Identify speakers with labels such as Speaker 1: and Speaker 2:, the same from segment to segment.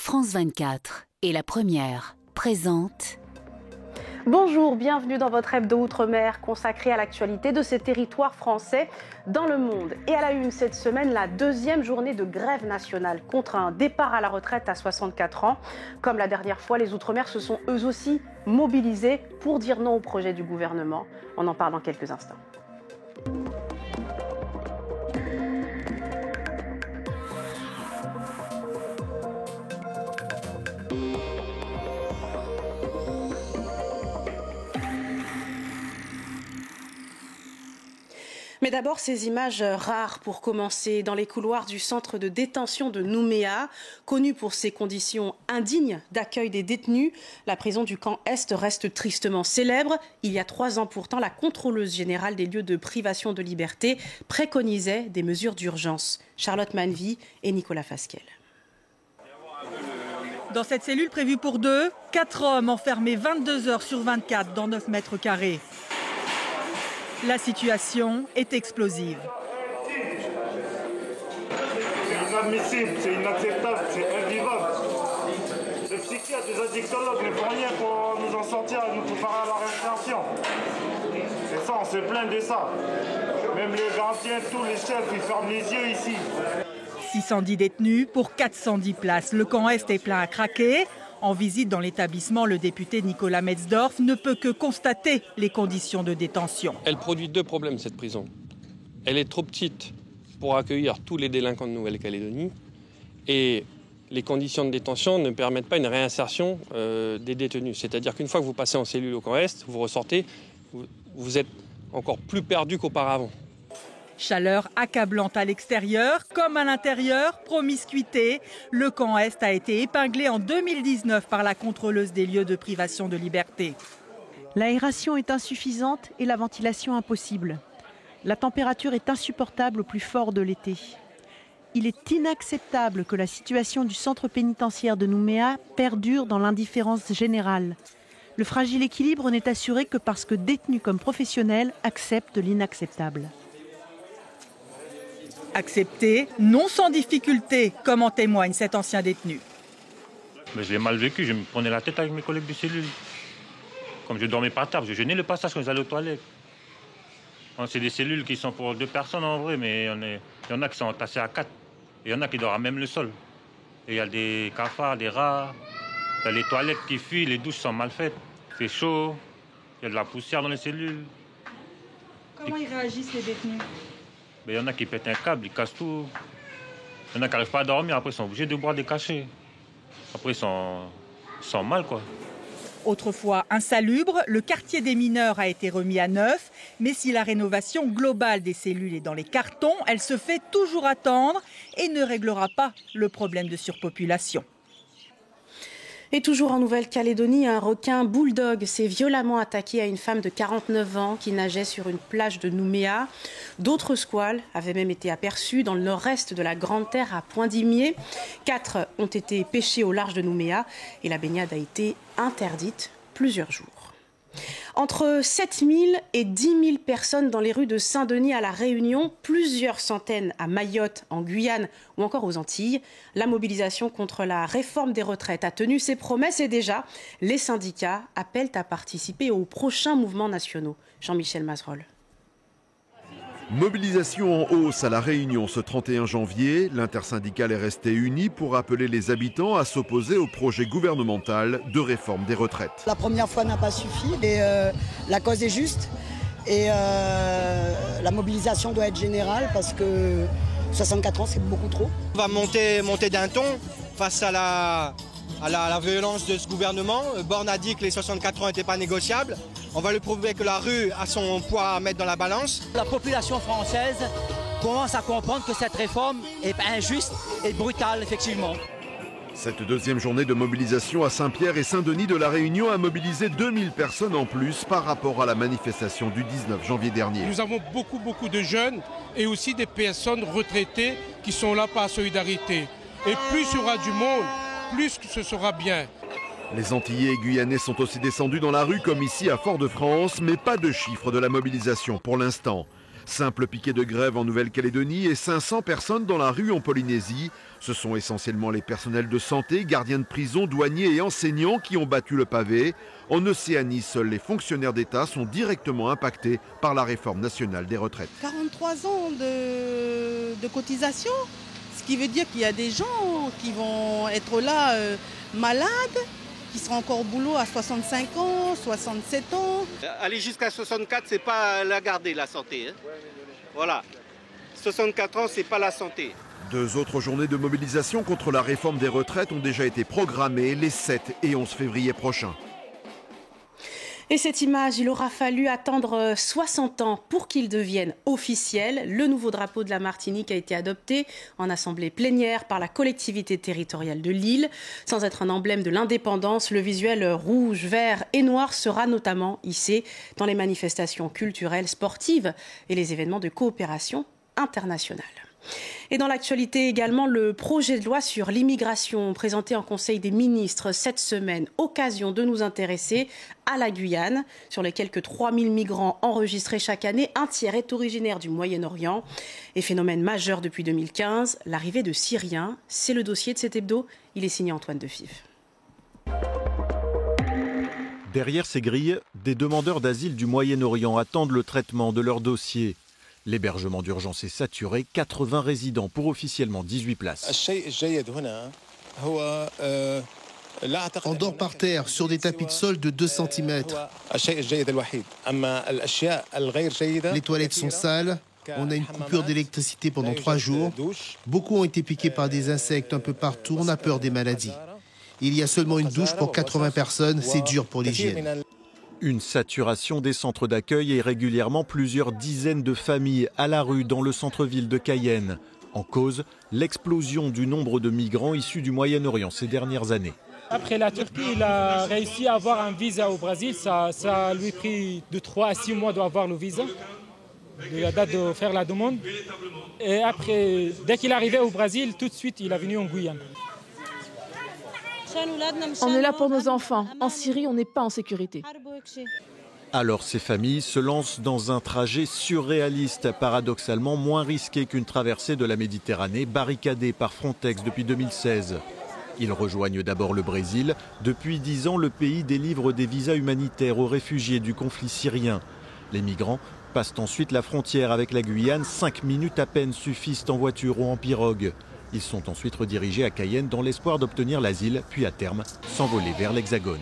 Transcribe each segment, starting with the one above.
Speaker 1: France 24 et La Première présente.
Speaker 2: Bonjour, bienvenue dans votre hebdo Outre-mer consacré à l'actualité de ces territoires français dans le monde. Et à la une cette semaine, la deuxième journée de grève nationale contre un départ à la retraite à 64 ans. Comme la dernière fois, les Outre-mer se sont eux aussi mobilisés pour dire non au projet du gouvernement. On en parle dans quelques instants. Mais d'abord, ces images rares pour commencer. Dans les couloirs du centre de détention de Nouméa, connu pour ses conditions indignes d'accueil des détenus, la prison du camp Est reste tristement célèbre. Il y a 3 ans pourtant, la contrôleuse générale des lieux de privation de liberté préconisait des mesures d'urgence. Charlotte Manvy et Nicolas Fasquelle.
Speaker 3: Dans cette cellule prévue pour 2, 4 hommes enfermés 22 heures sur 24 dans 9 mètres carrés. La situation est explosive.
Speaker 4: C'est inadmissible, c'est inacceptable, c'est invivable. Les psychiatres, les addictologues ne font rien pour nous en sortir et nous préparer à la réinsertion. C'est ça, on se plaint de ça. Même les gardiens, tous les chefs, ils ferment les yeux ici.
Speaker 3: 610 détenus pour 410 places. Le camp Est est plein à craquer. En visite dans l'établissement, le député Nicolas Metzdorf ne peut que constater les conditions de détention.
Speaker 5: Elle produit 2 problèmes, cette prison. Elle est trop petite pour accueillir tous les délinquants de Nouvelle-Calédonie et les conditions de détention ne permettent pas une réinsertion des détenus. C'est-à-dire qu'une fois que vous passez en cellule au camp Est, vous ressortez, vous êtes encore plus perdu qu'auparavant.
Speaker 3: Chaleur accablante à l'extérieur comme à l'intérieur, promiscuité. Le camp Est a été épinglé en 2019 par la contrôleuse des lieux de privation de liberté.
Speaker 6: L'aération est insuffisante et la ventilation impossible. La température est insupportable au plus fort de l'été. Il est inacceptable que la situation du centre pénitentiaire de Nouméa perdure dans l'indifférence générale. Le fragile équilibre n'est assuré que parce que détenus comme professionnels acceptent l'inacceptable.
Speaker 3: Accepté, non sans difficulté, comme en témoigne cet ancien détenu.
Speaker 4: Mais je l'ai mal vécu, je me prenais la tête avec mes collègues de cellule. Comme je dormais par terre, parce que je gênais le passage quand j'allais aux toilettes. C'est des cellules qui sont pour 2 personnes en vrai, mais il y en a qui sont entassés à 4. Et il y en a qui dorment à même le sol. Et il y a des cafards, des rats, il y a les toilettes qui fuient, les douches sont mal faites. C'est chaud, il y a de la poussière dans les cellules.
Speaker 3: Comment ils réagissent les détenus ?
Speaker 4: Il y en a qui pètent un câble, ils cassent tout. Il y en a qui n'arrivent pas à dormir, après ils sont obligés de boire des cachets. Après ils sont mal, quoi.
Speaker 3: Autrefois insalubre, le quartier des mineurs a été remis à neuf. Mais si la rénovation globale des cellules est dans les cartons, elle se fait toujours attendre et ne réglera pas le problème de surpopulation.
Speaker 2: Et toujours en Nouvelle-Calédonie, un requin bulldog s'est violemment attaqué à une femme de 49 ans qui nageait sur une plage de Nouméa. D'autres squales avaient même été aperçus dans le nord-est de la Grande Terre à Poindimier. 4 ont été pêchés au large de Nouméa et la baignade a été interdite plusieurs jours. Entre 7 000 et 10 000 personnes dans les rues de Saint-Denis à La Réunion, plusieurs centaines à Mayotte, en Guyane ou encore aux Antilles. La mobilisation contre la réforme des retraites a tenu ses promesses et déjà, les syndicats appellent à participer aux prochains mouvements nationaux. Jean-Michel Mazerolles.
Speaker 7: Mobilisation en hausse à La Réunion ce 31 janvier. L'intersyndicale est restée unie pour appeler les habitants à s'opposer au projet gouvernemental de réforme des retraites.
Speaker 8: La première fois n'a pas suffi, la cause est juste et la mobilisation doit être générale parce que 64 ans c'est beaucoup trop.
Speaker 9: On va monter d'un ton face à la violence de ce gouvernement. Borne a dit que les 64 ans n'étaient pas négociables. On va lui prouver que la rue a son poids à mettre dans la balance.
Speaker 10: La population française commence à comprendre que cette réforme est injuste et brutale, effectivement.
Speaker 7: Cette deuxième journée de mobilisation à Saint-Pierre et Saint-Denis de La Réunion a mobilisé 2000 personnes en plus par rapport à la manifestation du 19 janvier dernier.
Speaker 11: Nous avons beaucoup de jeunes et aussi des personnes retraitées qui sont là par solidarité. Et plus il y aura du monde, plus ce sera bien.
Speaker 7: Les Antillais et Guyanais sont aussi descendus dans la rue comme ici à Fort-de-France, mais pas de chiffre de la mobilisation pour l'instant. Simple piquet de grève en Nouvelle-Calédonie et 500 personnes dans la rue en Polynésie. Ce sont essentiellement les personnels de santé, gardiens de prison, douaniers et enseignants qui ont battu le pavé. En Océanie, seuls les fonctionnaires d'État sont directement impactés par la réforme nationale des retraites.
Speaker 12: 43 ans de cotisation, ce qui veut dire qu'il y a des gens qui vont être là malades, qui seront encore au boulot à 65 ans, 67 ans.
Speaker 13: Aller jusqu'à 64, c'est pas la garder, la santé. Hein. Voilà. 64 ans, c'est pas la santé.
Speaker 7: 2 autres journées de mobilisation contre la réforme des retraites ont déjà été programmées les 7 et 11 février prochains.
Speaker 2: Et cette image, il aura fallu attendre 60 ans pour qu'il devienne officiel. Le nouveau drapeau de la Martinique a été adopté en assemblée plénière par la collectivité territoriale de l'île. Sans être un emblème de l'indépendance, le visuel rouge, vert et noir sera notamment hissé dans les manifestations culturelles, sportives et les événements de coopération internationale. Et dans l'actualité également, le projet de loi sur l'immigration présenté en Conseil des ministres cette semaine, occasion de nous intéresser à la Guyane. Sur les quelques 3000 migrants enregistrés chaque année, un tiers est originaire du Moyen-Orient. Et phénomène majeur depuis 2015, l'arrivée de Syriens. C'est le dossier de cet hebdo. Il est signé Antoine Defive.
Speaker 14: Derrière ces grilles, des demandeurs d'asile du Moyen-Orient attendent le traitement de leur dossier. L'hébergement d'urgence est saturé, 80 résidents pour officiellement 18 places.
Speaker 15: On dort par terre sur des tapis de sol de 2 cm. Les toilettes sont sales. On a une coupure d'électricité pendant 3 jours. Beaucoup ont été piqués par des insectes un peu partout. On a peur des maladies. Il y a seulement une douche pour 80 personnes. C'est dur pour l'hygiène.
Speaker 14: Une saturation des centres d'accueil et régulièrement plusieurs dizaines de familles à la rue dans le centre-ville de Cayenne. En cause, l'explosion du nombre de migrants issus du Moyen-Orient ces dernières années.
Speaker 16: Après la Turquie, il a réussi à avoir un visa au Brésil. Ça lui a pris de 3 à 6 mois d'avoir le visa, de la date de faire la demande. Et après, dès qu'il est arrivé au Brésil, tout de suite, il est venu en Guyane.
Speaker 17: On est là pour nos enfants. En Syrie, on n'est pas en sécurité.
Speaker 14: Alors ces familles se lancent dans un trajet surréaliste, paradoxalement moins risqué qu'une traversée de la Méditerranée, barricadée par Frontex depuis 2016. Ils rejoignent d'abord le Brésil. Depuis 10 ans, le pays délivre des visas humanitaires aux réfugiés du conflit syrien. Les migrants passent ensuite la frontière avec la Guyane. 5 minutes à peine suffisent en voiture ou en pirogue. Ils sont ensuite redirigés à Cayenne dans l'espoir d'obtenir l'asile, puis à terme s'envoler vers l'Hexagone.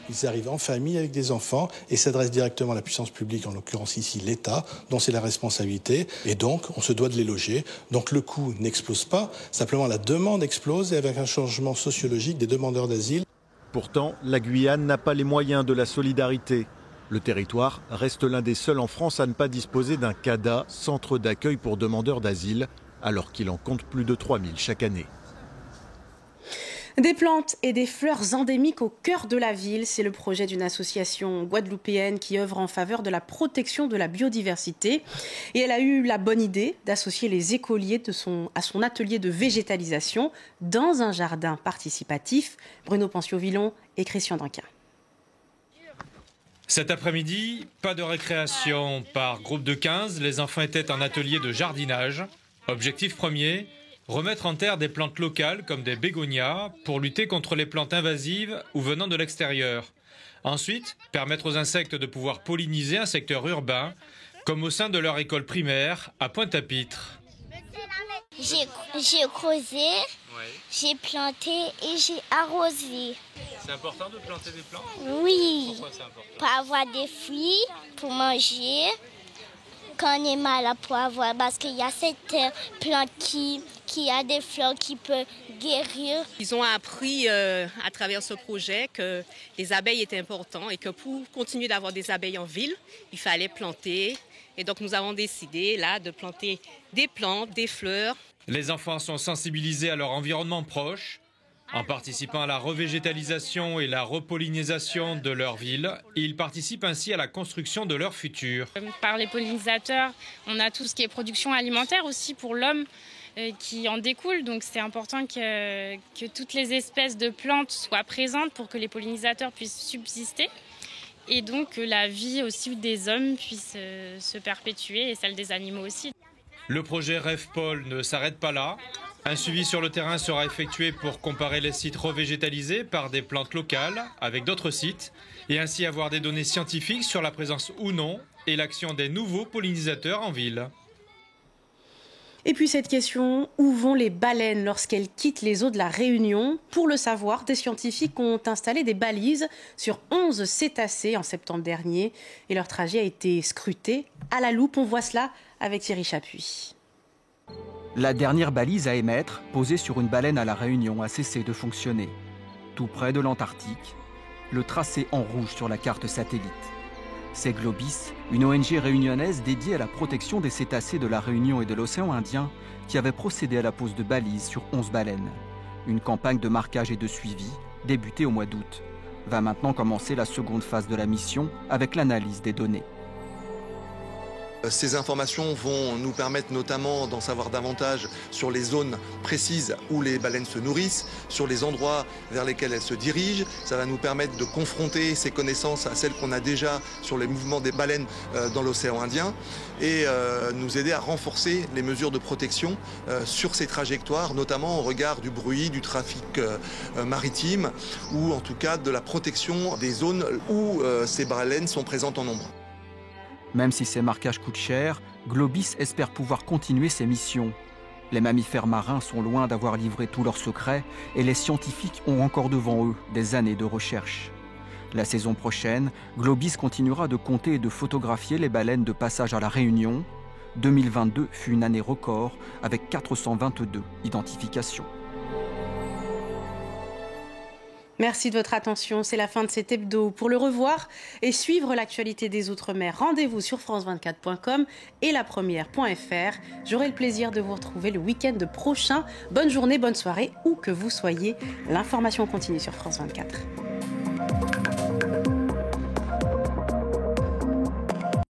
Speaker 18: Ils arrivent en famille avec des enfants et s'adressent directement à la puissance publique, en l'occurrence ici l'État, dont c'est la responsabilité. Et donc, on se doit de les loger. Donc le coût n'explose pas, simplement la demande explose et avec un changement sociologique des demandeurs d'asile.
Speaker 14: Pourtant, la Guyane n'a pas les moyens de la solidarité. Le territoire reste l'un des seuls en France à ne pas disposer d'un CADA, centre d'accueil pour demandeurs d'asile, alors qu'il en compte plus de 3000 chaque année.
Speaker 2: Des plantes et des fleurs endémiques au cœur de la ville, c'est le projet d'une association guadeloupéenne qui œuvre en faveur de la protection de la biodiversité. Et elle a eu la bonne idée d'associer les écoliers à son atelier de végétalisation dans un jardin participatif. Bruno Pencio-Villon et Christian Dunquin.
Speaker 19: Cet après-midi, pas de récréation. Par groupe de 15, les enfants étaient en atelier de jardinage. Objectif premier, remettre en terre des plantes locales comme des bégonias pour lutter contre les plantes invasives ou venant de l'extérieur. Ensuite, permettre aux insectes de pouvoir polliniser un secteur urbain, comme au sein de leur école primaire à Pointe-à-Pitre.
Speaker 20: J'ai creusé, j'ai planté et j'ai arrosé.
Speaker 19: C'est important de planter des plantes ?
Speaker 20: Oui,
Speaker 19: pourquoi c'est important ?
Speaker 20: Pour avoir des fruits, pour manger. Quand on est malade, pour avoir, parce qu'il y a cette plante qui a des fleurs qui peuvent guérir.
Speaker 21: Ils ont appris à travers ce projet que les abeilles étaient importantes et que pour continuer d'avoir des abeilles en ville, il fallait planter. Et donc nous avons décidé là de planter des plantes, des fleurs.
Speaker 19: Les enfants sont sensibilisés à leur environnement proche. En participant à la revégétalisation et la repollinisation de leur ville, ils participent ainsi à la construction de leur futur.
Speaker 22: Par les pollinisateurs, on a tout ce qui est production alimentaire aussi pour l'homme qui en découle. Donc c'est important que toutes les espèces de plantes soient présentes pour que les pollinisateurs puissent subsister. et donc que la vie aussi des hommes puisse se perpétuer et celle des animaux aussi.
Speaker 19: Le projet REVPOL ne s'arrête pas là. Un suivi sur le terrain sera effectué pour comparer les sites revégétalisés par des plantes locales avec d'autres sites et ainsi avoir des données scientifiques sur la présence ou non et l'action des nouveaux pollinisateurs en ville.
Speaker 2: Et puis cette question, où vont les baleines lorsqu'elles quittent les eaux de la Réunion? Pour le savoir, des scientifiques ont installé des balises sur 11 cétacés en septembre dernier et leur trajet a été scruté à la loupe. On voit cela avec Thierry Chapuis.
Speaker 1: La dernière balise à émettre, posée sur une baleine à la Réunion, a cessé de fonctionner. Tout près de l'Antarctique, le tracé en rouge sur la carte satellite. C'est Globis, une ONG réunionnaise dédiée à la protection des cétacés de la Réunion et de l'océan Indien, qui avait procédé à la pose de balises sur 11 baleines. Une campagne de marquage et de suivi, débutée au mois d'août. Va maintenant commencer la seconde phase de la mission avec l'analyse des données.
Speaker 5: Ces informations vont nous permettre notamment d'en savoir davantage sur les zones précises où les baleines se nourrissent, sur les endroits vers lesquels elles se dirigent. Ça va nous permettre de confronter ces connaissances à celles qu'on a déjà sur les mouvements des baleines dans l'océan Indien et nous aider à renforcer les mesures de protection sur ces trajectoires, notamment au regard du bruit, du trafic maritime ou en tout cas de la protection des zones où ces baleines sont présentes en nombre.
Speaker 1: Même si ces marquages coûtent cher, Globis espère pouvoir continuer ses missions. Les mammifères marins sont loin d'avoir livré tous leurs secrets et les scientifiques ont encore devant eux des années de recherche. La saison prochaine, Globis continuera de compter et de photographier les baleines de passage à la Réunion. 2022 fut une année record avec 422 identifications.
Speaker 2: Merci de votre attention. C'est la fin de cet hebdo. Pour le revoir et suivre l'actualité des Outre-mer, rendez-vous sur france24.com et lapremière.fr. J'aurai le plaisir de vous retrouver le week-end prochain. Bonne journée, bonne soirée, où que vous soyez. L'information continue sur France 24.